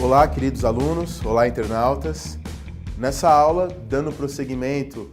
Olá, queridos alunos, olá, internautas. Nessa aula, dando prosseguimento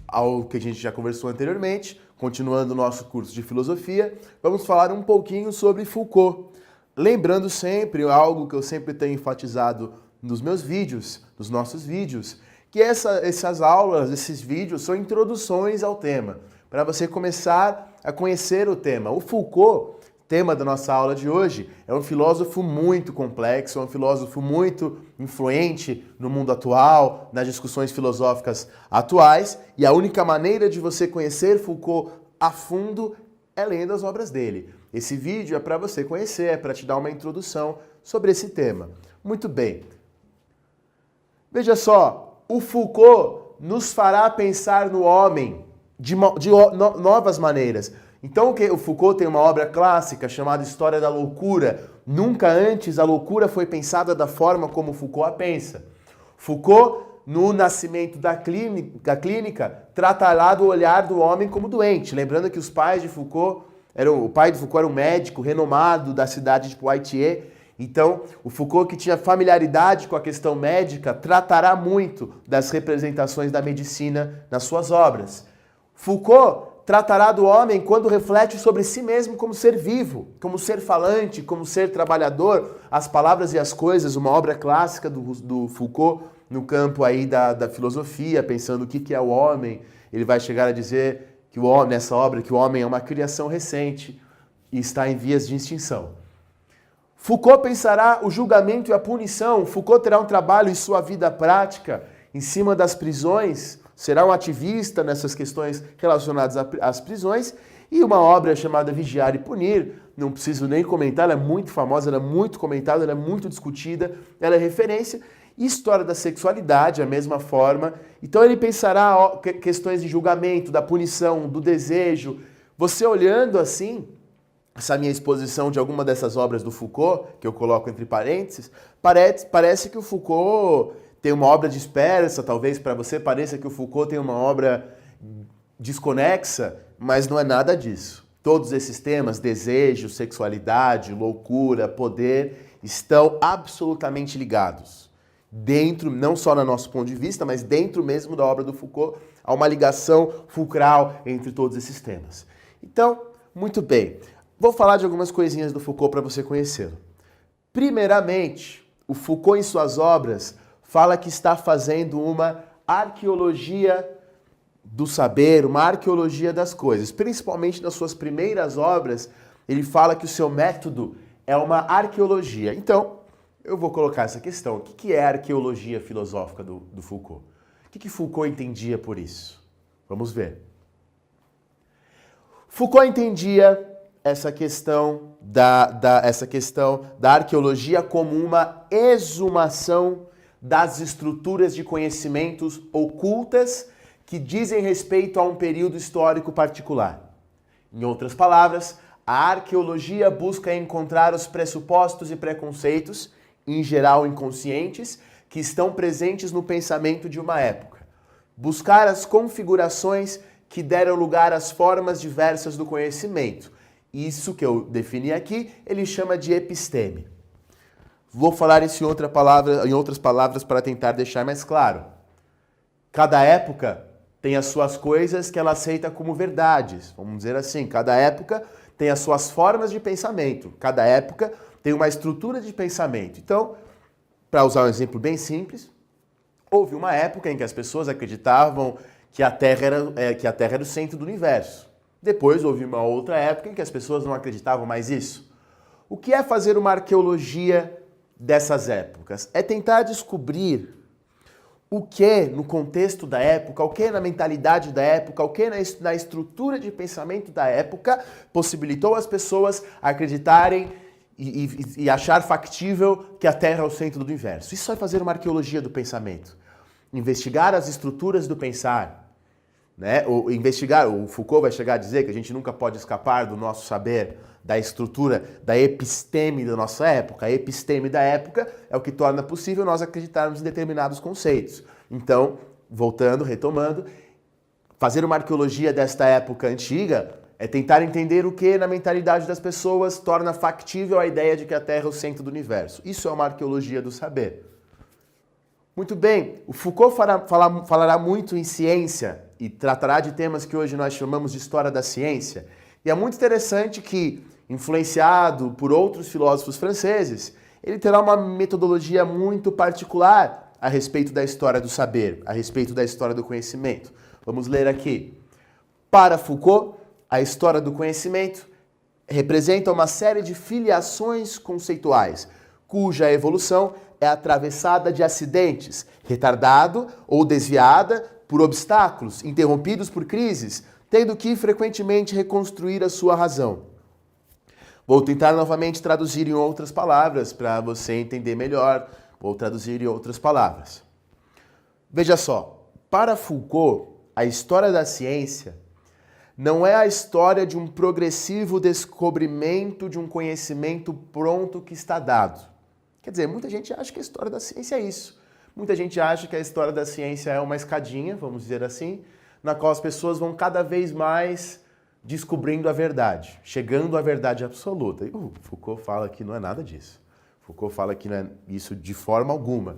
ao que a gente já conversou anteriormente, continuando o nosso curso de filosofia, vamos falar um pouquinho sobre Foucault. Lembrando sempre algo que eu sempre tenho enfatizado nos meus vídeos, nos nossos vídeos, que essas aulas, esses vídeos são introduções ao tema, para você começar a conhecer o tema. O Foucault, tema da nossa aula de hoje, é um filósofo muito complexo, é um filósofo muito influente no mundo atual, nas discussões filosóficas atuais, e a única maneira de você conhecer Foucault a fundo é lendo as obras dele. Esse vídeo é para você conhecer, é para te dar uma introdução sobre esse tema. Muito bem. Veja só, o Foucault nos fará pensar no homem de novas maneiras. Então o Foucault tem uma obra clássica chamada História da Loucura. Nunca antes a loucura foi pensada da forma como Foucault a pensa. Foucault, no Nascimento da Clínica, tratará do olhar do homem como doente. Lembrando que os pais de Foucault, o pai de Foucault era um médico renomado da cidade de Poitiers. Então, o Foucault, que tinha familiaridade com a questão médica, tratará muito das representações da medicina nas suas obras. Foucault tratará do homem quando reflete sobre si mesmo como ser vivo, como ser falante, como ser trabalhador. As Palavras e as Coisas, uma obra clássica do Foucault no campo aí da filosofia, pensando o que é o homem. Ele vai chegar a dizer que nessa obra que o homem é uma criação recente e está em vias de extinção. Foucault pensará o julgamento e a punição. Foucault terá um trabalho em sua vida prática em cima das prisões, será um ativista nessas questões relacionadas às prisões, e uma obra chamada Vigiar e Punir, não preciso nem comentar, ela é muito famosa, ela é muito comentada, ela é muito discutida, ela é referência. História da Sexualidade, a mesma forma. Então ele pensará questões de julgamento, da punição, do desejo. Você olhando assim, essa minha exposição de alguma dessas obras do Foucault, que eu coloco entre parênteses, parece que o Foucault tem uma obra dispersa, talvez para você pareça que o Foucault tem uma obra desconexa, mas não é nada disso. Todos esses temas, desejo, sexualidade, loucura, poder, estão absolutamente ligados. Dentro, não só no nosso ponto de vista, mas dentro mesmo da obra do Foucault, há uma ligação fulcral entre todos esses temas. Então, muito bem. Vou falar de algumas coisinhas do Foucault para você conhecê-lo. Primeiramente, o Foucault em suas obras fala que está fazendo uma arqueologia do saber, uma arqueologia das coisas. Principalmente nas suas primeiras obras, ele fala que o seu método é uma arqueologia. Então, eu vou colocar essa questão. O que é a arqueologia filosófica do Foucault? O que Foucault entendia por isso? Vamos ver. Foucault entendia essa questão da arqueologia como uma exumação das estruturas de conhecimentos ocultas que dizem respeito a um período histórico particular. Em outras palavras, a arqueologia busca encontrar os pressupostos e preconceitos, em geral inconscientes, que estão presentes no pensamento de uma época. Buscar as configurações que deram lugar às formas diversas do conhecimento. Isso que eu defini aqui, ele chama de episteme. Vou falar isso em outras palavras para tentar deixar mais claro. Cada época tem as suas coisas que ela aceita como verdades, vamos dizer assim. Cada época tem as suas formas de pensamento. Cada época tem uma estrutura de pensamento. Então, para usar um exemplo bem simples, houve uma época em que as pessoas acreditavam que a Terra era o centro do universo. Depois houve uma outra época em que as pessoas não acreditavam mais isso. O que é fazer uma arqueologia dessas épocas? É tentar descobrir o que no contexto da época, o que na mentalidade da época, o que na estrutura de pensamento da época possibilitou as pessoas acreditarem e achar factível que a Terra é o centro do universo. Isso é fazer uma arqueologia do pensamento. Investigar as estruturas do pensar. Né? O Foucault vai chegar a dizer que a gente nunca pode escapar do nosso saber, da estrutura, da episteme da nossa época. A episteme da época é o que torna possível nós acreditarmos em determinados conceitos. Então, voltando, retomando, fazer uma arqueologia desta época antiga É tentar entender o que na mentalidade das pessoas torna factível a ideia de que a Terra é o centro do universo. Isso é uma arqueologia do saber. Muito bem, o Foucault falará muito em ciência e tratará de temas que hoje nós chamamos de história da ciência. E é muito interessante que, influenciado por outros filósofos franceses, ele terá uma metodologia muito particular a respeito da história do saber, a respeito da história do conhecimento. Vamos ler aqui. Para Foucault, a história do conhecimento representa uma série de filiações conceituais, cuja evolução é atravessada de acidentes, retardado ou desviada por obstáculos, interrompidos por crises, tendo que frequentemente reconstruir a sua razão. Vou tentar novamente traduzir em outras palavras para você entender melhor. Vou traduzir em outras palavras. Veja só, para Foucault, a história da ciência não é a história de um progressivo descobrimento de um conhecimento pronto que está dado. Quer dizer, muita gente acha que a história da ciência é isso. Muita gente acha que a história da ciência é uma escadinha, vamos dizer assim, na qual as pessoas vão cada vez mais descobrindo a verdade, chegando à verdade absoluta. E Foucault fala que não é nada disso. Foucault fala que não é isso de forma alguma.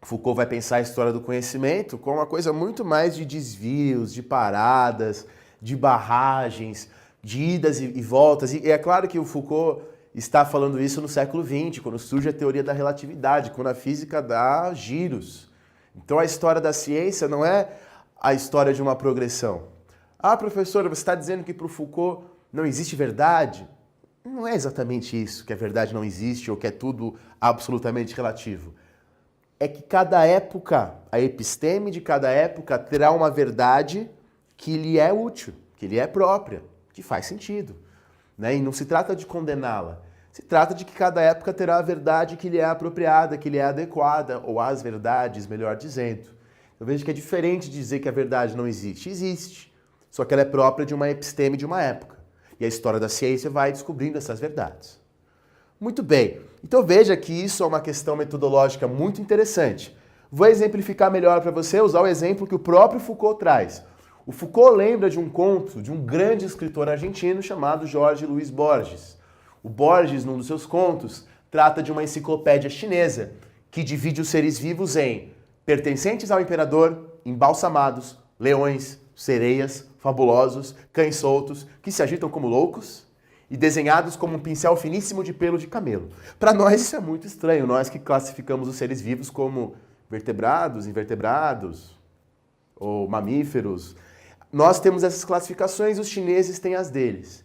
Foucault vai pensar a história do conhecimento como uma coisa muito mais de desvios, de paradas, de barragens, de idas e voltas. E é claro que o Foucault está falando isso no século XX, quando surge a teoria da relatividade, quando a física dá giros. Então a história da ciência não é a história de uma progressão. Ah, professora, você está dizendo que para o Foucault não existe verdade? Não é exatamente isso, que a verdade não existe ou que é tudo absolutamente relativo. É que cada época, a episteme de cada época terá uma verdade que lhe é útil, que lhe é própria, que faz sentido. Né? E não se trata de condená-la. Se trata de que cada época terá a verdade que lhe é apropriada, que lhe é adequada, ou as verdades, melhor dizendo. Eu vejo que é diferente de dizer que a verdade não existe. Existe. Só que ela é própria de uma episteme de uma época. E a história da ciência vai descobrindo essas verdades. Muito bem. Então veja que isso é uma questão metodológica muito interessante. Vou exemplificar melhor para você, usar o exemplo que o próprio Foucault traz. O Foucault lembra de um conto de um grande escritor argentino chamado Jorge Luis Borges. O Borges, num dos seus contos, trata de uma enciclopédia chinesa que divide os seres vivos em pertencentes ao imperador, embalsamados, leões, sereias, fabulosos, cães soltos, que se agitam como loucos e desenhados como um pincel finíssimo de pelo de camelo. Para nós isso é muito estranho, nós que classificamos os seres vivos como vertebrados, invertebrados ou mamíferos. Nós temos essas classificações, os chineses têm as deles.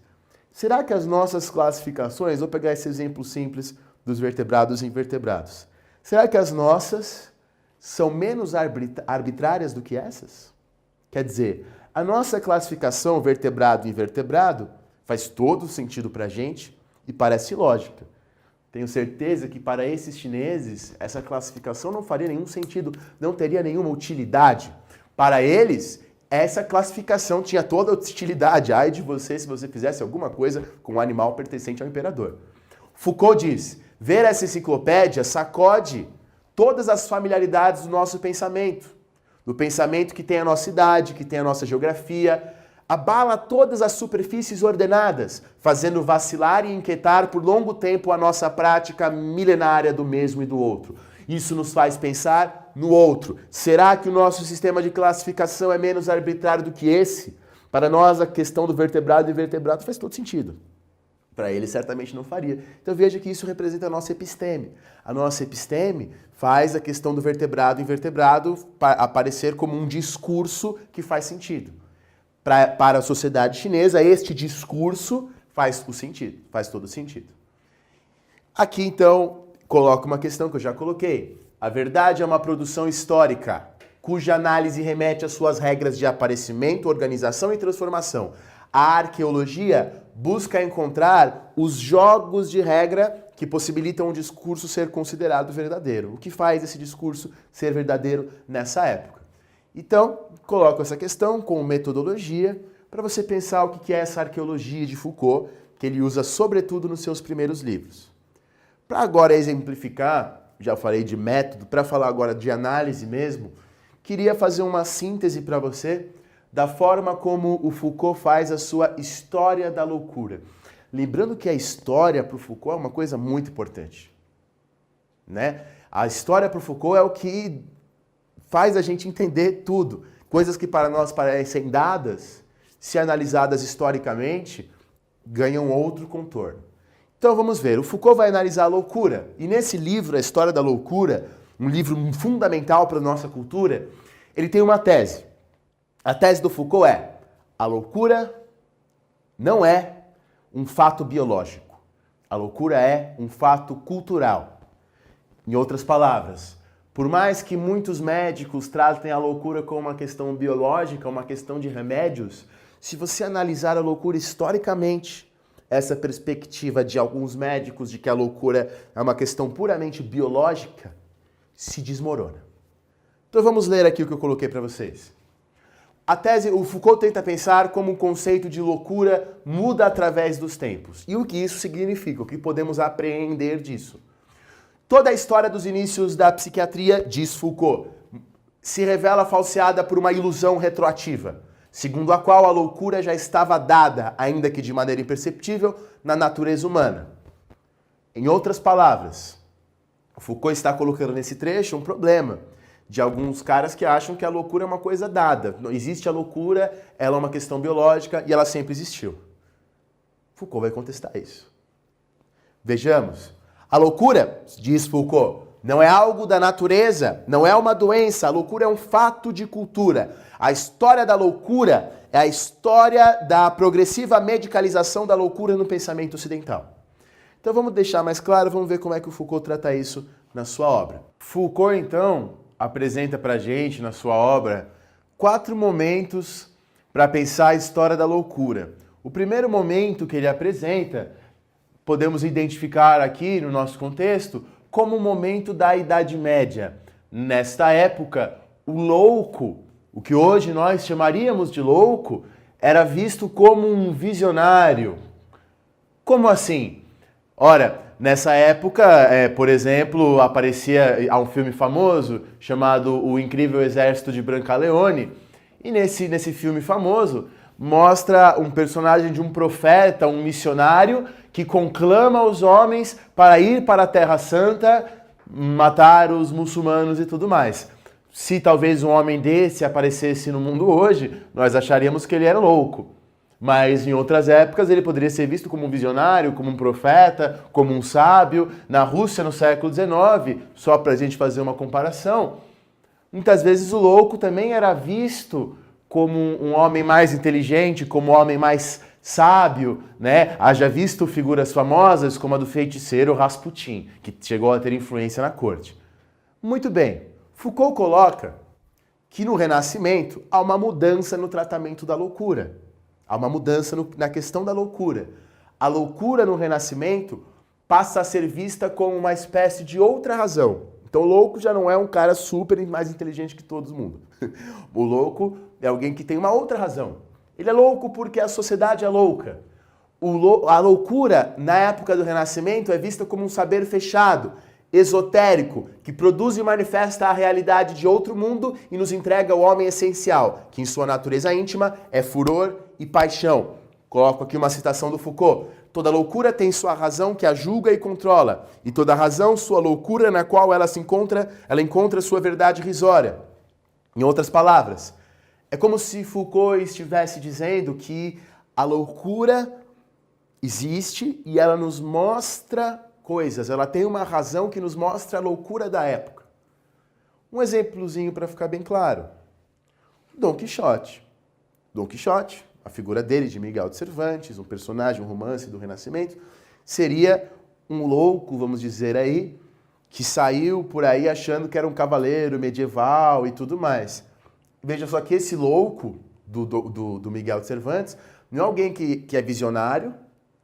Será que as nossas classificações, vou pegar esse exemplo simples dos vertebrados e invertebrados, será que as nossas são menos arbitrárias do que essas? Quer dizer, a nossa classificação vertebrado e invertebrado faz todo sentido para a gente e parece lógica. Tenho certeza que para esses chineses essa classificação não faria nenhum sentido, não teria nenhuma utilidade. Para eles, essa classificação tinha toda a utilidade. Ai de você se você fizesse alguma coisa com um animal pertencente ao imperador. Foucault diz, ver essa enciclopédia sacode todas as familiaridades do nosso pensamento. Do pensamento que tem a nossa idade, que tem a nossa geografia, abala todas as superfícies ordenadas, fazendo vacilar e inquietar por longo tempo a nossa prática milenária do mesmo e do outro. Isso nos faz pensar no outro. Será que o nosso sistema de classificação é menos arbitrário do que esse? Para nós, a questão do vertebrado e invertebrado faz todo sentido. Para ele, certamente não faria. Então veja que isso representa a nossa episteme. A nossa episteme faz a questão do vertebrado e invertebrado aparecer como um discurso que faz sentido. Para a sociedade chinesa, este discurso faz todo sentido. Aqui, então, coloco uma questão que eu já coloquei. A verdade é uma produção histórica, cuja análise remete às suas regras de aparecimento, organização e transformação. A arqueologia busca encontrar os jogos de regra que possibilitam um discurso ser considerado verdadeiro. O que faz esse discurso ser verdadeiro nessa época? Então, coloco essa questão com metodologia para você pensar o que é essa arqueologia de Foucault, que ele usa sobretudo nos seus primeiros livros. Para agora exemplificar, já falei de método, para falar agora de análise mesmo, queria fazer uma síntese para você da forma como o Foucault faz a sua história da loucura. Lembrando que a história para o Foucault é uma coisa muito importante, né? A história para o Foucault é o que faz a gente entender tudo. Coisas que para nós parecem dadas, se analisadas historicamente, ganham outro contorno. Então vamos ver, o Foucault vai analisar a loucura. E nesse livro, A História da Loucura, um livro fundamental para a nossa cultura, ele tem uma tese. A tese do Foucault é: a loucura não é um fato biológico. A loucura é um fato cultural. Em outras palavras, por mais que muitos médicos tratem a loucura como uma questão biológica, uma questão de remédios, se você analisar a loucura historicamente, essa perspectiva de alguns médicos de que a loucura é uma questão puramente biológica, se desmorona. Então vamos ler aqui o que eu coloquei para vocês. A tese, o Foucault tenta pensar como o conceito de loucura muda através dos tempos. E o que isso significa, o que podemos apreender disso. Toda a história dos inícios da psiquiatria, diz Foucault, se revela falseada por uma ilusão retroativa, segundo a qual a loucura já estava dada, ainda que de maneira imperceptível, na natureza humana. Em outras palavras, Foucault está colocando nesse trecho um problema de alguns caras que acham que a loucura é uma coisa dada. Não existe a loucura, ela é uma questão biológica e ela sempre existiu. Foucault vai contestar isso. Vejamos. A loucura, diz Foucault, não é algo da natureza, não é uma doença. A loucura é um fato de cultura. A história da loucura é a história da progressiva medicalização da loucura no pensamento ocidental. Então vamos deixar mais claro, vamos ver como é que o Foucault trata isso na sua obra. Foucault, então, apresenta para a gente, na sua obra, 4 momentos para pensar a história da loucura. O primeiro momento que ele apresenta, podemos identificar aqui no nosso contexto, como o momento da Idade Média. Nesta época, o louco, o que hoje nós chamaríamos de louco, era visto como um visionário. Como assim? Ora, nessa época, por exemplo, há um filme famoso chamado O Incrível Exército de Brancaleone, e nesse filme famoso mostra um personagem de um profeta, um missionário, que conclama os homens para ir para a Terra Santa, matar os muçulmanos e tudo mais. Se talvez um homem desse aparecesse no mundo hoje, nós acharíamos que ele era louco. Mas em outras épocas ele poderia ser visto como um visionário, como um profeta, como um sábio. Na Rússia, no século XIX, só para a gente fazer uma comparação, muitas vezes o louco também era visto como um homem mais inteligente, como um homem mais sábio, né? Haja visto figuras famosas como a do feiticeiro Rasputin, que chegou a ter influência na corte. Muito bem, Foucault coloca que no Renascimento há uma mudança no tratamento da loucura. Há uma mudança na questão da loucura. A loucura no Renascimento passa a ser vista como uma espécie de outra razão. Então o louco já não é um cara super mais inteligente que todo mundo. O louco é alguém que tem uma outra razão. Ele é louco porque a sociedade é louca. A loucura, na época do Renascimento, é vista como um saber fechado, esotérico, que produz e manifesta a realidade de outro mundo e nos entrega o homem essencial, que em sua natureza íntima é furor e paixão. Coloco aqui uma citação do Foucault. Toda loucura tem sua razão que a julga e controla, e toda razão sua loucura na qual ela encontra sua verdade risória. Em outras palavras, é como se Foucault estivesse dizendo que a loucura existe e ela nos mostra coisas, ela tem uma razão que nos mostra a loucura da época. Um exemplozinho para ficar bem claro. Dom Quixote. Dom Quixote, a figura dele, de Miguel de Cervantes, um personagem, um romance do Renascimento, seria um louco, vamos dizer aí, que saiu por aí achando que era um cavaleiro medieval e tudo mais. Veja só que esse louco do Miguel de Cervantes não é alguém que é visionário,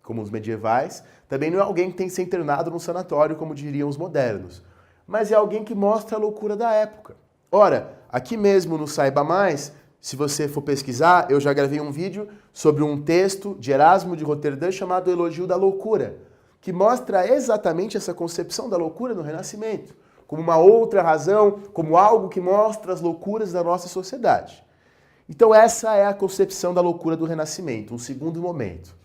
como os medievais, também não é alguém que tem que ser internado num sanatório, como diriam os modernos, mas é alguém que mostra a loucura da época. Ora, aqui mesmo no Saiba Mais, se você for pesquisar, eu já gravei um vídeo sobre um texto de Erasmo de Roterdã chamado Elogio da Loucura, que mostra exatamente essa concepção da loucura no Renascimento, como uma outra razão, como algo que mostra as loucuras da nossa sociedade. Então essa é a concepção da loucura do Renascimento, um segundo momento.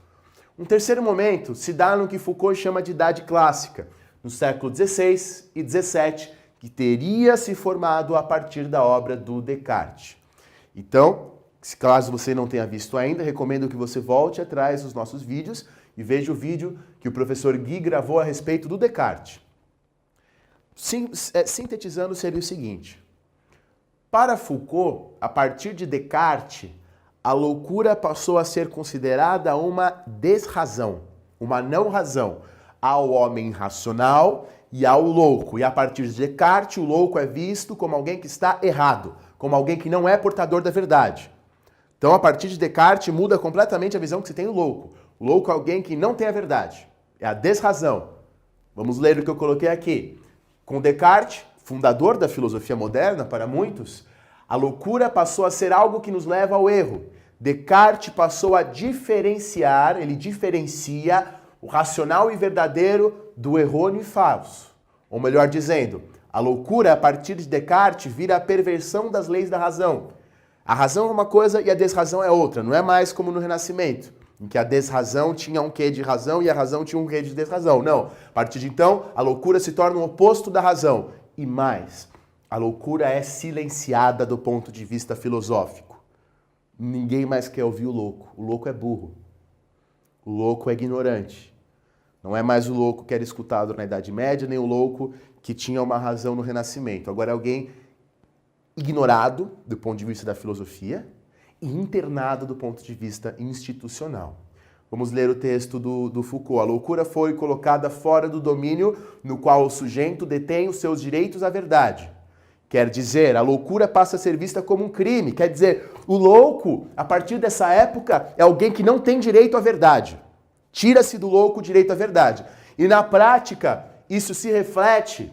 Um terceiro momento se dá no que Foucault chama de Idade Clássica, no século XVI e XVII, que teria se formado a partir da obra do Descartes. Então, caso você não tenha visto ainda, recomendo que você volte atrás dos nossos vídeos e veja o vídeo que o professor Gui gravou a respeito do Descartes. Sintetizando, seria o seguinte: para Foucault, a partir de Descartes, a loucura passou a ser considerada uma desrazão, uma não-razão, ao homem racional e ao louco. E a partir de Descartes, o louco é visto como alguém que está errado, como alguém que não é portador da verdade. Então, a partir de Descartes, muda completamente a visão que se tem do louco. O louco é alguém que não tem a verdade, é a desrazão. Vamos ler o que eu coloquei aqui. Com Descartes, fundador da filosofia moderna para muitos, a loucura passou a ser algo que nos leva ao erro. Descartes passou a diferenciar, ele diferencia o racional e verdadeiro do errôneo e falso. Ou melhor dizendo, a loucura, a partir de Descartes, vira a perversão das leis da razão. A razão é uma coisa e a desrazão é outra. Não é mais como no Renascimento, em que a desrazão tinha um quê de razão e a razão tinha um quê de desrazão. Não. A partir de então, a loucura se torna o oposto da razão. E mais, a loucura é silenciada do ponto de vista filosófico. Ninguém mais quer ouvir o louco. O louco é burro. O louco é ignorante. Não é mais o louco que era escutado na Idade Média, nem o louco que tinha uma razão no Renascimento. Agora é alguém ignorado do ponto de vista da filosofia e internado do ponto de vista institucional. Vamos ler o texto do Foucault. A loucura foi colocada fora do domínio no qual o sujeito detém os seus direitos à verdade. Quer dizer, a loucura passa a ser vista como um crime. Quer dizer, o louco, a partir dessa época, é alguém que não tem direito à verdade. Tira-se do louco o direito à verdade. E na prática, isso se reflete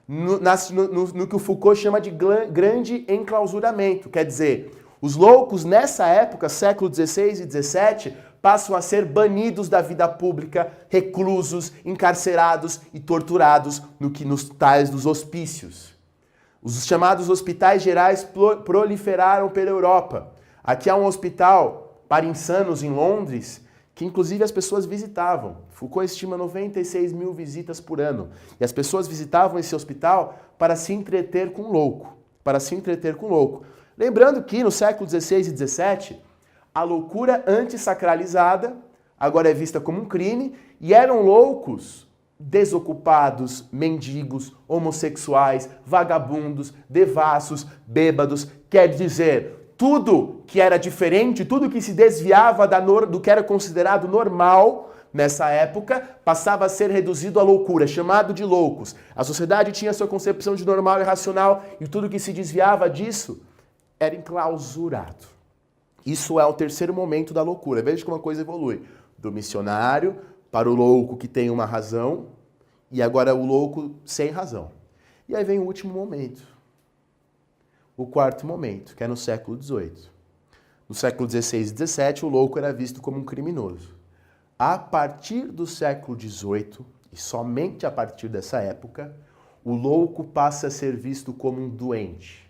no que o Foucault chama de grande enclausuramento. Quer dizer, os loucos nessa época, século XVI e XVII, passam a ser banidos da vida pública, reclusos, encarcerados e torturados nos tais dos hospícios. Os chamados hospitais gerais proliferaram pela Europa. Aqui há um hospital para insanos em Londres, que inclusive as pessoas visitavam. Foucault estima 96 mil visitas por ano. E as pessoas visitavam esse hospital para se entreter com o louco. Lembrando que no século XVI e XVII, a loucura antissacralizada agora é vista como um crime e eram loucos desocupados, mendigos, homossexuais, vagabundos, devassos, bêbados. Quer dizer, tudo que era diferente, tudo que se desviava do que era considerado normal nessa época, passava a ser reduzido à loucura, chamado de loucos. A sociedade tinha sua concepção de normal e racional e tudo que se desviava disso era enclausurado. Isso é o terceiro momento da loucura. Veja como a coisa evolui. Do missionário para o louco que tem uma razão e agora o louco sem razão. E aí vem o último momento. O quarto momento, que é no século XVIII. No século XVI e XVII, o louco era visto como um criminoso. A partir do século XVIII, e somente a partir dessa época, o louco passa a ser visto como um doente.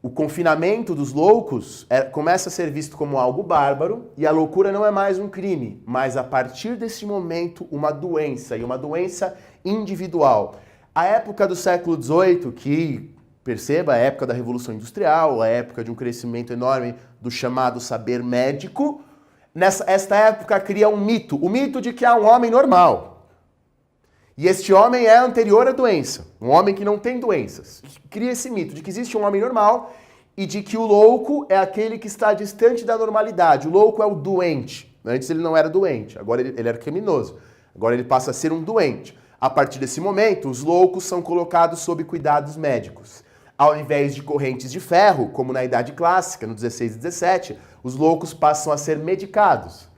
O confinamento dos loucos começa a ser visto como algo bárbaro e a loucura não é mais um crime, mas a partir desse momento uma doença, e uma doença individual. A época do século XVIII, que, perceba, a época da Revolução Industrial, a época de um crescimento enorme do chamado saber médico, esta época cria um mito, o mito de que há um homem normal. E este homem é anterior à doença, um homem que não tem doenças. Cria esse mito de que existe um homem normal e de que o louco é aquele que está distante da normalidade. O louco é o doente. Antes ele não era doente, agora ele era criminoso. Agora ele passa a ser um doente. A partir desse momento, os loucos são colocados sob cuidados médicos. Ao invés de correntes de ferro, como na Idade Clássica, no 16 e 17, os loucos passam a ser medicados.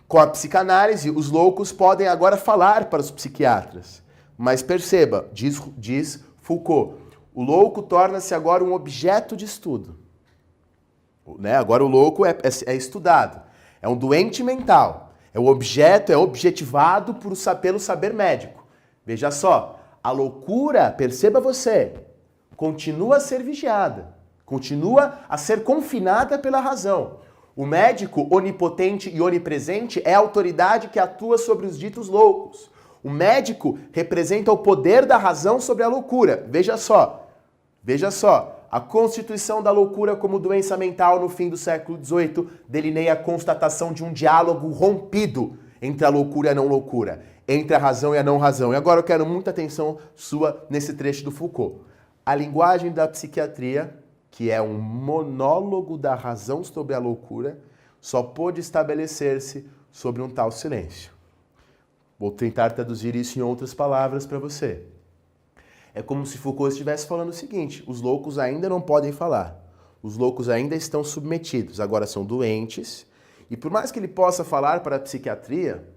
Com a psicanálise, os loucos podem agora falar para os psiquiatras. Mas perceba, diz Foucault, o louco torna-se agora um objeto de estudo. Agora o louco é estudado. É um doente mental. É objetivado pelo saber médico. Veja só, a loucura, perceba você, continua a ser vigiada. Continua a ser confinada pela razão. O médico onipotente e onipresente é a autoridade que atua sobre os ditos loucos. O médico representa o poder da razão sobre a loucura. Veja só, a constituição da loucura como doença mental no fim do século XVIII delineia a constatação de um diálogo rompido entre a loucura e a não loucura, entre a razão e a não razão. E agora eu quero muita atenção sua nesse trecho do Foucault. A linguagem da psiquiatria, que é um monólogo da razão sobre a loucura, só pôde estabelecer-se sobre um tal silêncio. Vou tentar traduzir isso em outras palavras para você. É como se Foucault estivesse falando o seguinte: os loucos ainda não podem falar. Os loucos ainda estão submetidos, agora são doentes. E por mais que ele possa falar para a psiquiatria,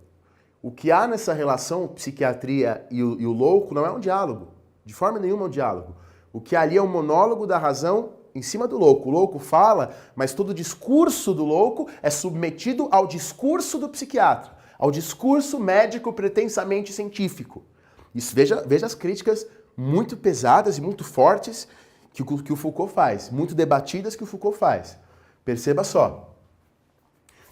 o que há nessa relação psiquiatria e o louco não é um diálogo. De forma nenhuma é um diálogo. O que há ali é um monólogo da razão em cima do louco. O louco fala, mas todo o discurso do louco é submetido ao discurso do psiquiatra, ao discurso médico pretensamente científico. Isso, veja as críticas muito pesadas e muito fortes que o Foucault faz, muito debatidas que o Foucault faz. Perceba só.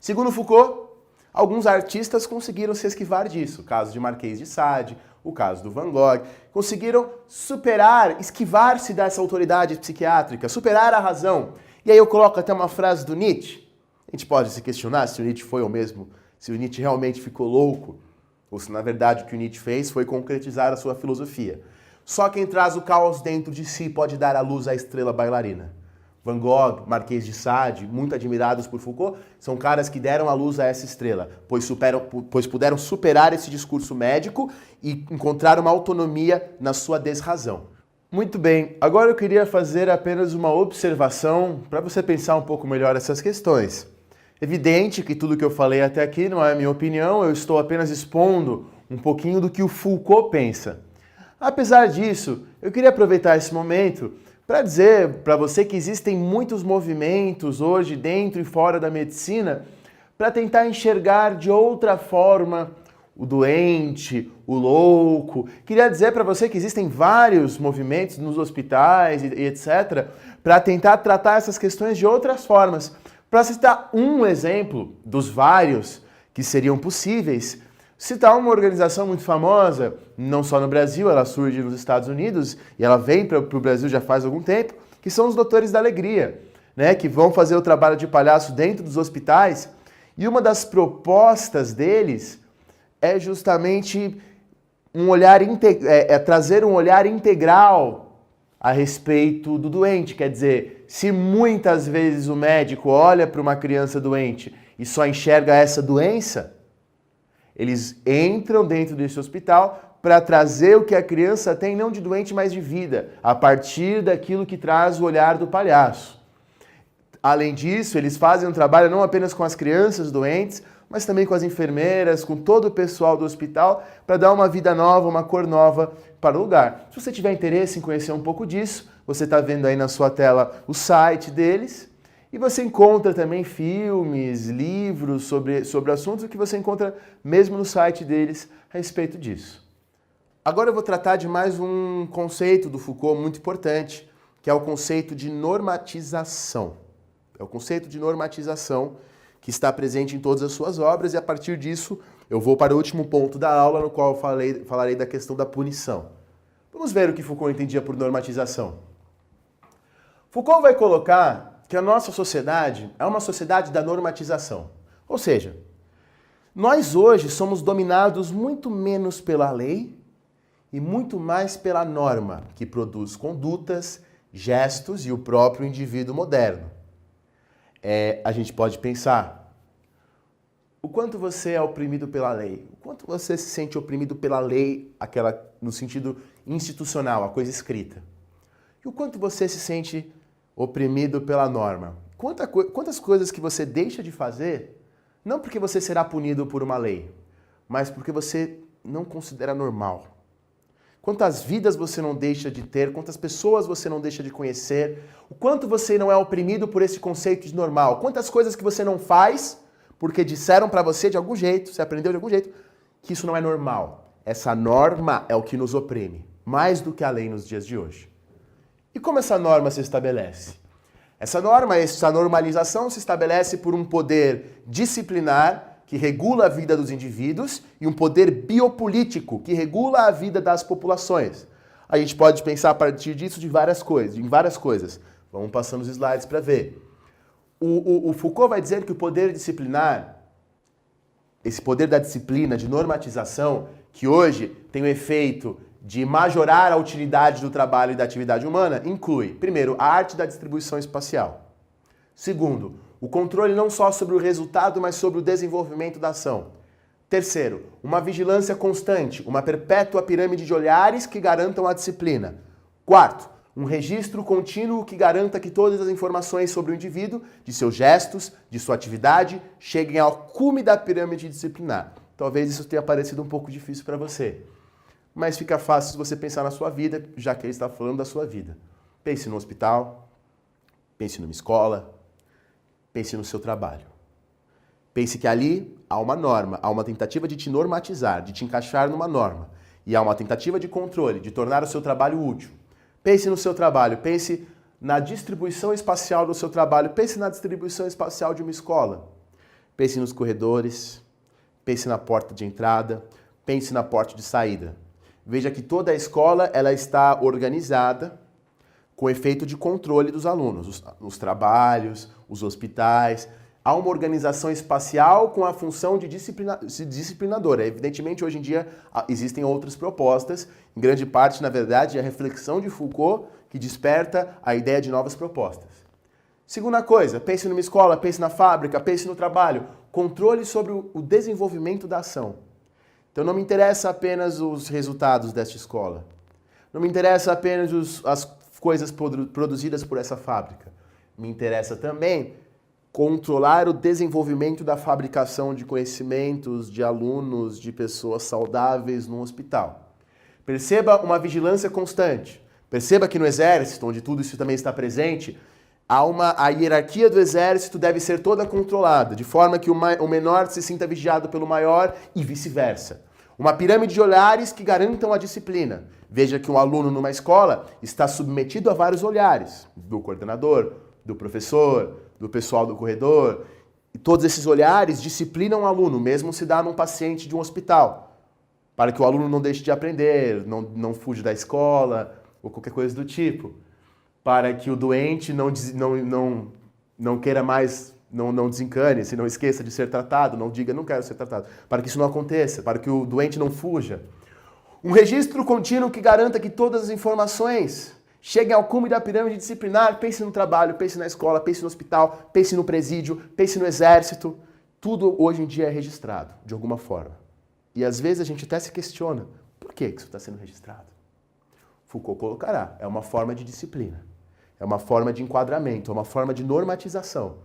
Segundo Foucault, alguns artistas conseguiram se esquivar disso. O caso de Marquês de Sade, o caso do Van Gogh, conseguiram superar, esquivar-se dessa autoridade psiquiátrica, superar a razão. E aí eu coloco até uma frase do Nietzsche. A gente pode se questionar se o Nietzsche foi o mesmo, se o Nietzsche realmente ficou louco, ou se na verdade o que o Nietzsche fez foi concretizar a sua filosofia. Só quem traz o caos dentro de si pode dar à luz a estrela bailarina. Van Gogh, Marquês de Sade, muito admirados por Foucault, são caras que deram à luz a essa estrela, pois puderam superar esse discurso médico e encontrar uma autonomia na sua desrazão. Muito bem, agora eu queria fazer apenas uma observação para você pensar um pouco melhor essas questões. Evidente que tudo que eu falei até aqui não é minha opinião, eu estou apenas expondo um pouquinho do que o Foucault pensa. Apesar disso, eu queria aproveitar esse momento para dizer para você que existem muitos movimentos hoje dentro e fora da medicina para tentar enxergar de outra forma o doente, o louco. Queria dizer para você que existem vários movimentos nos hospitais e etc. para tentar tratar essas questões de outras formas. Para citar um exemplo dos vários que seriam possíveis, citar uma organização muito famosa, não só no Brasil, ela surge nos Estados Unidos e ela vem para o Brasil já faz algum tempo, que são os Doutores da Alegria, né, que vão fazer o trabalho de palhaço dentro dos hospitais. E uma das propostas deles é justamente trazer um olhar integral a respeito do doente. Quer dizer, se muitas vezes o médico olha para uma criança doente e só enxerga essa doença, eles entram dentro desse hospital para trazer o que a criança tem, não de doente, mas de vida, a partir daquilo que traz o olhar do palhaço. Além disso, eles fazem um trabalho não apenas com as crianças doentes, mas também com as enfermeiras, com todo o pessoal do hospital, para dar uma vida nova, uma cor nova para o lugar. Se você tiver interesse em conhecer um pouco disso, você está vendo aí na sua tela o site deles. E você encontra também filmes, livros sobre assuntos que você encontra mesmo no site deles a respeito disso. Agora eu vou tratar de mais um conceito do Foucault muito importante, que é o conceito de normatização. É o conceito de normatização que está presente em todas as suas obras e a partir disso eu vou para o último ponto da aula, no qual eu falarei da questão da punição. Vamos ver o que Foucault entendia por normatização. Foucault vai colocar que a nossa sociedade é uma sociedade da normatização. Ou seja, nós hoje somos dominados muito menos pela lei e muito mais pela norma, que produz condutas, gestos e o próprio indivíduo moderno. A gente pode pensar, o quanto você é oprimido pela lei? O quanto você se sente oprimido pela lei, aquela no sentido institucional, a coisa escrita? E o quanto você se sente oprimido pela norma? Quantas coisas que você deixa de fazer, não porque você será punido por uma lei, mas porque você não considera normal? Quantas vidas você não deixa de ter, quantas pessoas você não deixa de conhecer, o quanto você não é oprimido por esse conceito de normal, quantas coisas que você não faz porque disseram para você de algum jeito, você aprendeu de algum jeito, que isso não é normal. Essa norma é o que nos oprime, mais do que a lei nos dias de hoje. E como essa norma se estabelece? Essa norma, essa normalização se estabelece por um poder disciplinar que regula a vida dos indivíduos e um poder biopolítico que regula a vida das populações. A gente pode pensar a partir disso em várias coisas. Vamos passando os slides para ver. O Foucault vai dizer que o poder disciplinar, esse poder da disciplina, de normatização, que hoje tem o efeito de majorar a utilidade do trabalho e da atividade humana, inclui, primeiro, a arte da distribuição espacial. Segundo, o controle não só sobre o resultado, mas sobre o desenvolvimento da ação. Terceiro, uma vigilância constante, uma perpétua pirâmide de olhares que garantam a disciplina. Quarto, um registro contínuo que garanta que todas as informações sobre o indivíduo, de seus gestos, de sua atividade, cheguem ao cume da pirâmide disciplinar. Talvez isso tenha parecido um pouco difícil para você, mas fica fácil se você pensar na sua vida, já que ele está falando da sua vida. Pense no hospital, pense numa escola, pense no seu trabalho. Pense que ali há uma norma, há uma tentativa de te normatizar, de te encaixar numa norma. E há uma tentativa de controle, de tornar o seu trabalho útil. Pense no seu trabalho, pense na distribuição espacial do seu trabalho, pense na distribuição espacial de uma escola. Pense nos corredores, pense na porta de entrada, pense na porta de saída. Veja que toda a escola ela está organizada com efeito de controle dos alunos, os trabalhos, os hospitais. Há uma organização espacial com a função de disciplinadora. Evidentemente, hoje em dia, existem outras propostas. Em grande parte, na verdade, é a reflexão de Foucault que desperta a ideia de novas propostas. Segunda coisa, pense numa escola, pense na fábrica, pense no trabalho. Controle sobre o desenvolvimento da ação. Então, não me interessa apenas os resultados desta escola. Não me interessa apenas as coisas produzidas por essa fábrica. Me interessa também controlar o desenvolvimento da fabricação de conhecimentos, de alunos, de pessoas saudáveis no hospital. Perceba uma vigilância constante. Perceba que no exército, onde tudo isso também está presente, a hierarquia do exército deve ser toda controlada, de forma que o menor se sinta vigiado pelo maior e vice-versa. Uma pirâmide de olhares que garantam a disciplina. Veja que um aluno numa escola está submetido a vários olhares, do coordenador, do professor, do pessoal do corredor. E todos esses olhares disciplinam o aluno, mesmo se dá num paciente de um hospital, para que o aluno não deixe de aprender, não fuja da escola, ou qualquer coisa do tipo, para que o doente não queira mais, não desencane, se não esqueça de ser tratado, não diga não quero ser tratado, para que isso não aconteça, para que o doente não fuja. Um registro contínuo que garanta que todas as informações cheguem ao cume da pirâmide disciplinar. Pense no trabalho, pense na escola, pense no hospital, pense no presídio, pense no exército. Tudo hoje em dia é registrado, de alguma forma. E às vezes a gente até se questiona, por que isso está sendo registrado? Foucault colocará, é uma forma de disciplina, é uma forma de enquadramento, é uma forma de normatização.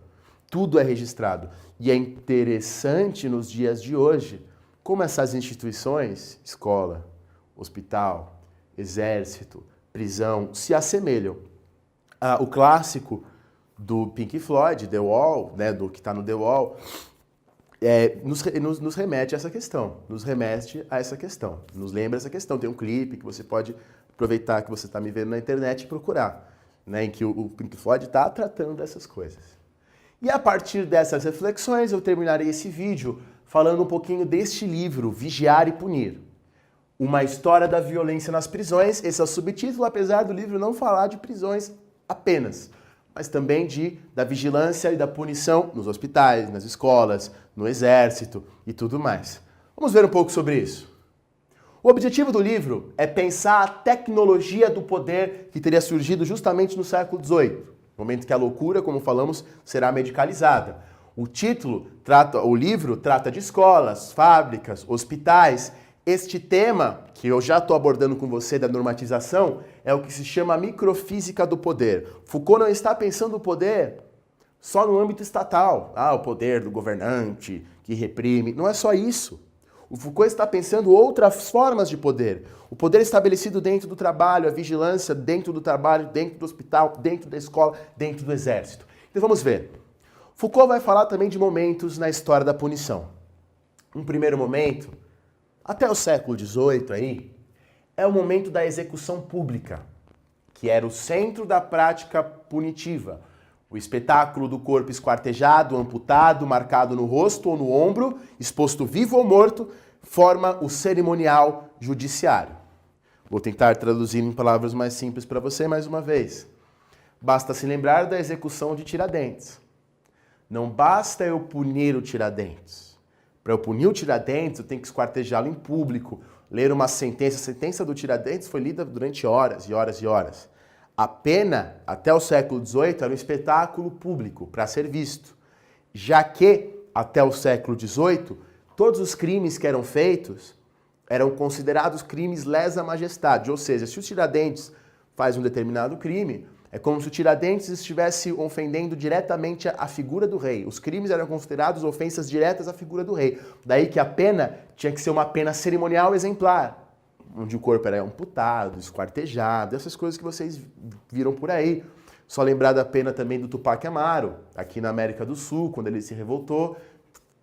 Tudo é registrado. E é interessante nos dias de hoje, como essas instituições, escola, hospital, exército, prisão, se assemelham. O clássico do Pink Floyd, The Wall, né, do que está no The Wall, nos remete a essa questão, nos remete a essa questão, nos lembra essa questão. Tem um clipe que você pode aproveitar que você está me vendo na internet e procurar, né, em que o Pink Floyd está tratando dessas coisas. E a partir dessas reflexões eu terminarei esse vídeo falando um pouquinho deste livro, Vigiar e Punir. Uma história da violência nas prisões. Esse é o subtítulo, apesar do livro não falar de prisões apenas, mas também da vigilância e da punição nos hospitais, nas escolas, no exército e tudo mais. Vamos ver um pouco sobre isso. O objetivo do livro é pensar a tecnologia do poder que teria surgido justamente no século XVIII, momento que a loucura, como falamos, será medicalizada. O livro trata de escolas, fábricas, hospitais. Este tema, que eu já estou abordando com você, da normatização, é o que se chama microfísica do poder. Foucault não está pensando o poder só no âmbito estatal. O poder do governante que reprime. Não é só isso. O Foucault está pensando outras formas de poder. O poder estabelecido dentro do trabalho, a vigilância dentro do trabalho, dentro do hospital, dentro da escola, dentro do exército. Então vamos ver. Foucault vai falar também de momentos na história da punição. Um primeiro momento, até o século XVIII aí, é o momento da execução pública, que era o centro da prática punitiva. O espetáculo do corpo esquartejado, amputado, marcado no rosto ou no ombro, exposto vivo ou morto, forma o cerimonial judiciário. Vou tentar traduzir em palavras mais simples para você mais uma vez. Basta se lembrar da execução de Tiradentes. Não basta eu punir o Tiradentes. Para eu punir o Tiradentes, eu tenho que esquartejá-lo em público, ler uma sentença. A sentença do Tiradentes foi lida durante horas e horas e horas. A pena, até o século XVIII, era um espetáculo público para ser visto. Já que, até o século XVIII, todos os crimes que eram feitos eram considerados crimes lesa majestade. Ou seja, se o Tiradentes faz um determinado crime, é como se o Tiradentes estivesse ofendendo diretamente a figura do rei. Os crimes eram considerados ofensas diretas à figura do rei. Daí que a pena tinha que ser uma pena cerimonial exemplar, onde o corpo era amputado, esquartejado, essas coisas que vocês viram por aí. Só lembrar da pena também do Tupac Amaru, aqui na América do Sul, quando ele se revoltou.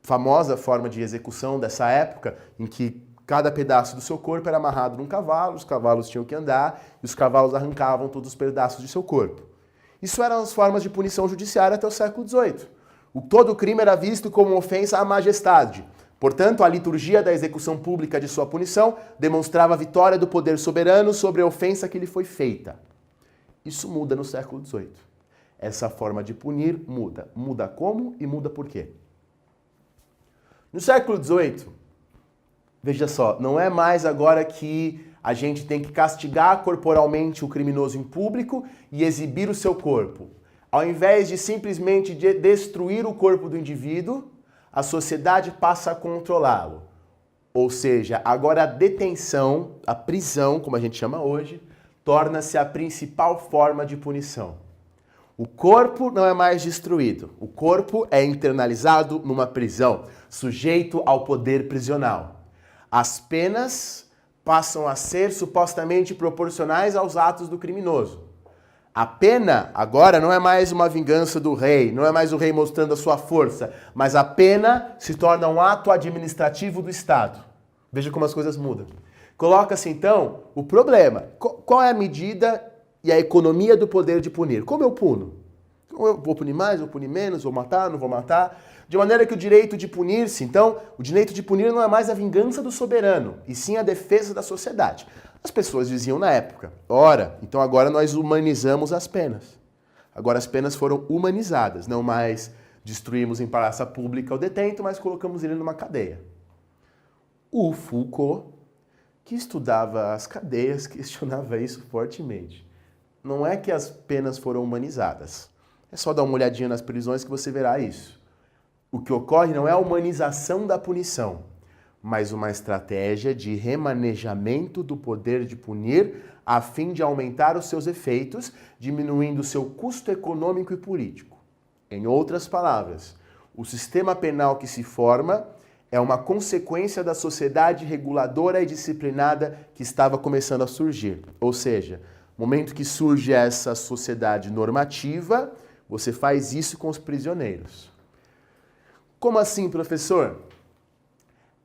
Famosa forma de execução dessa época, em que cada pedaço do seu corpo era amarrado num cavalo, os cavalos tinham que andar e os cavalos arrancavam todos os pedaços de seu corpo. Isso eram as formas de punição judiciária até o século XVIII. Todo crime era visto como ofensa à majestade. Portanto, a liturgia da execução pública de sua punição demonstrava a vitória do poder soberano sobre a ofensa que lhe foi feita. Isso muda no século XVIII. Essa forma de punir muda. Muda como e muda por quê? No século XVIII, veja só, não é mais agora que a gente tem que castigar corporalmente o criminoso em público e exibir o seu corpo. Ao invés de simplesmente destruir o corpo do indivíduo, a sociedade passa a controlá-lo. Ou seja, agora a detenção, a prisão, como a gente chama hoje, torna-se a principal forma de punição. O corpo não é mais destruído. O corpo é internalizado numa prisão, sujeito ao poder prisional. As penas passam a ser supostamente proporcionais aos atos do criminoso. A pena agora não é mais uma vingança do rei, não é mais o rei mostrando a sua força, mas a pena se torna um ato administrativo do Estado. Veja como as coisas mudam. Coloca-se então o problema. Qual é a medida e a economia do poder de punir? Como eu puno? Eu vou punir mais, vou punir menos, vou matar, não vou matar? De maneira que o direito de punir-se, então, o direito de punir não é mais a vingança do soberano, e sim a defesa da sociedade. As pessoas diziam na época, ora, então agora nós humanizamos as penas. Agora as penas foram humanizadas, não mais destruímos em praça pública o detento, mas colocamos ele numa cadeia. O Foucault, que estudava as cadeias, questionava isso fortemente. Não é que as penas foram humanizadas. É só dar uma olhadinha nas prisões que você verá isso. O que ocorre não é a humanização da punição, mas uma estratégia de remanejamento do poder de punir a fim de aumentar os seus efeitos, diminuindo o seu custo econômico e político. Em outras palavras, o sistema penal que se forma é uma consequência da sociedade reguladora e disciplinada que estava começando a surgir. Ou seja, no momento que surge essa sociedade normativa, você faz isso com os prisioneiros. Como assim, professor?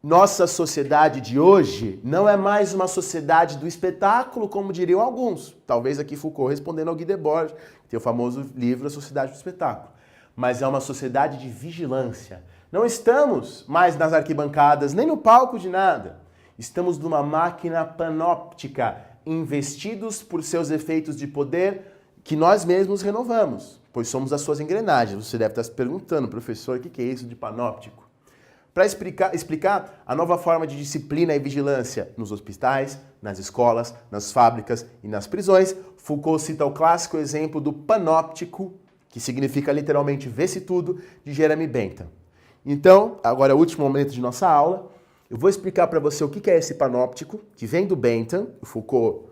Nossa sociedade de hoje não é mais uma sociedade do espetáculo, como diriam alguns. Talvez aqui Foucault respondendo ao Guy Debord, que tem o famoso livro A Sociedade do Espetáculo. Mas é uma sociedade de vigilância. Não estamos mais nas arquibancadas, nem no palco de nada. Estamos numa máquina panóptica, investidos por seus efeitos de poder que nós mesmos renovamos, pois somos as suas engrenagens. Você deve estar se perguntando, professor, o que é isso de panóptico? Para explicar a nova forma de disciplina e vigilância nos hospitais, nas escolas, nas fábricas e nas prisões, Foucault cita o clássico exemplo do panóptico, que significa literalmente vê-se tudo, de Jeremy Bentham. Então, agora é o último momento de nossa aula, eu vou explicar para você o que é esse panóptico, que vem do Bentham. O Foucault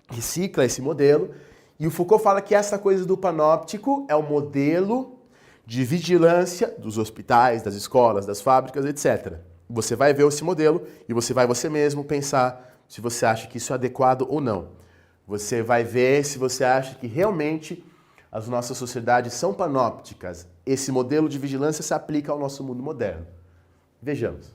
recicla esse modelo, e o Foucault fala que essa coisa do panóptico é o modelo de vigilância dos hospitais, das escolas, das fábricas, etc. Você vai ver esse modelo e você vai você mesmo pensar se você acha que isso é adequado ou não. Você vai ver se você acha que realmente as nossas sociedades são panópticas. Esse modelo de vigilância se aplica ao nosso mundo moderno. Vejamos.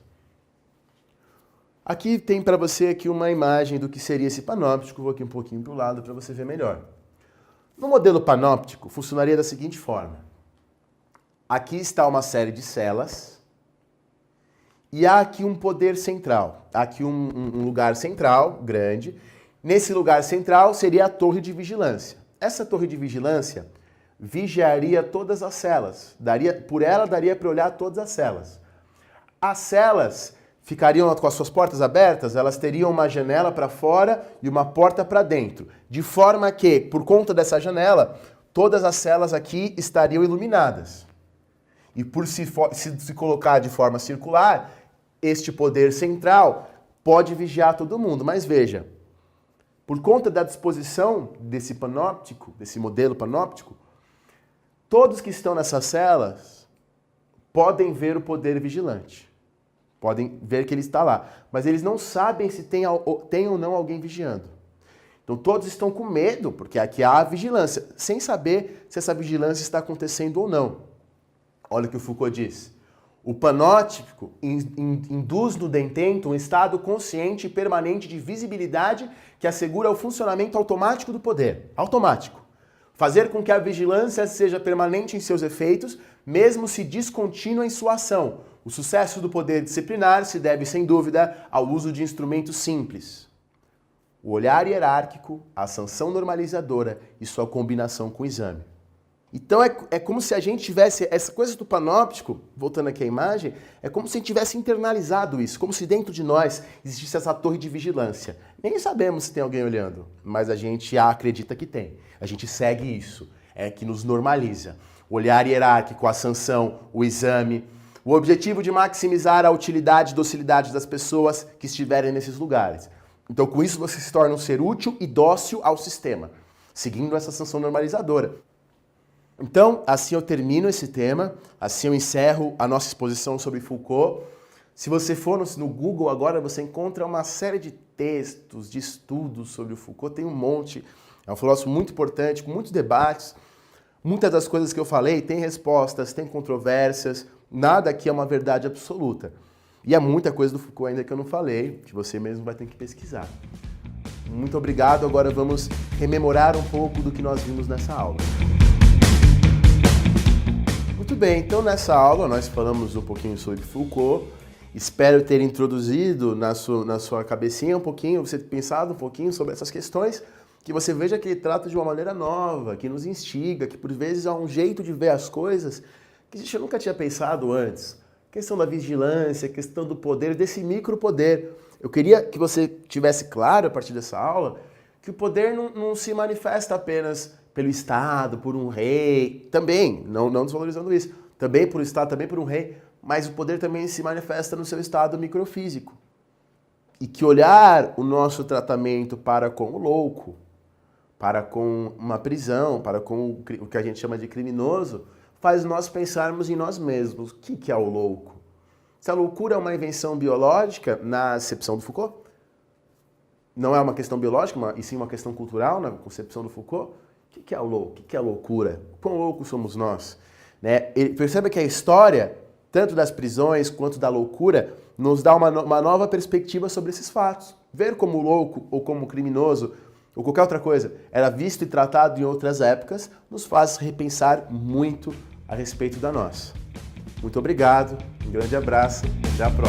Aqui tem para você aqui uma imagem do que seria esse panóptico. Vou aqui um pouquinho para o lado para você ver melhor. No modelo panóptico, funcionaria da seguinte forma. Aqui está uma série de celas e há aqui um poder central. Há aqui um lugar central, grande. Nesse lugar central seria a torre de vigilância. Essa torre de vigilância vigiaria todas as celas. Por ela daria para olhar todas as celas. As celas ficariam com as suas portas abertas, elas teriam uma janela para fora e uma porta para dentro. De forma que, por conta dessa janela, todas as celas aqui estariam iluminadas. E por se colocar de forma circular, este poder central pode vigiar todo mundo. Mas veja, por conta da disposição desse panóptico, desse modelo panóptico, todos que estão nessas celas podem ver o poder vigilante. Podem ver que ele está lá. Mas eles não sabem se tem ou não alguém vigiando. Então todos estão com medo, porque aqui há a vigilância, sem saber se essa vigilância está acontecendo ou não. Olha o que o Foucault diz. O panóptico induz no detento um estado consciente e permanente de visibilidade que assegura o funcionamento automático do poder. Automático. Fazer com que a vigilância seja permanente em seus efeitos, mesmo se descontínua em sua ação. O sucesso do poder disciplinar se deve, sem dúvida, ao uso de instrumentos simples. O olhar hierárquico, a sanção normalizadora e sua combinação com o exame. Então é como se a gente tivesse, essa coisa do panóptico, voltando aqui à imagem, é como se a gente tivesse internalizado isso, como se dentro de nós existisse essa torre de vigilância. Nem sabemos se tem alguém olhando, mas a gente acredita que tem. A gente segue isso, é que nos normaliza. O olhar hierárquico, a sanção, o exame, o objetivo de maximizar a utilidade e docilidade das pessoas que estiverem nesses lugares. Então com isso você se torna um ser útil e dócil ao sistema, seguindo essa sanção normalizadora. Então, assim eu termino esse tema, assim eu encerro a nossa exposição sobre Foucault. Se você for no Google agora, você encontra uma série de textos, de estudos sobre o Foucault, tem um monte. É um filósofo muito importante, com muitos debates. Muitas das coisas que eu falei tem respostas, tem controvérsias, nada aqui é uma verdade absoluta. E há muita coisa do Foucault ainda que eu não falei, que você mesmo vai ter que pesquisar. Muito obrigado, agora vamos rememorar um pouco do que nós vimos nessa aula. Muito bem, então nessa aula nós falamos um pouquinho sobre Foucault. Espero ter introduzido na sua cabecinha um pouquinho, você ter pensado um pouquinho sobre essas questões, que você veja que ele trata de uma maneira nova, que nos instiga, que por vezes há um jeito de ver as coisas que a gente nunca tinha pensado antes. A questão da vigilância, a questão do poder, desse micropoder. Eu queria que você tivesse claro a partir dessa aula que o poder não se manifesta apenas pelo Estado, por um rei, também, não desvalorizando isso, também por Estado, também por um rei, mas o poder também se manifesta no seu estado microfísico. E que olhar o nosso tratamento para com o louco, para com uma prisão, para com o que a gente chama de criminoso, faz nós pensarmos em nós mesmos. O que é o louco? Se a loucura é uma invenção biológica, na acepção do Foucault, não é uma questão biológica, e sim uma questão cultural, na concepção do Foucault, o que é o louco? O que é a loucura? Quão loucos somos nós? Né? Perceba que a história, tanto das prisões quanto da loucura, nos dá uma nova perspectiva sobre esses fatos. Ver como o louco ou como o criminoso ou qualquer outra coisa era visto e tratado em outras épocas, nos faz repensar muito a respeito da nossa. Muito obrigado, um grande abraço, até a próxima.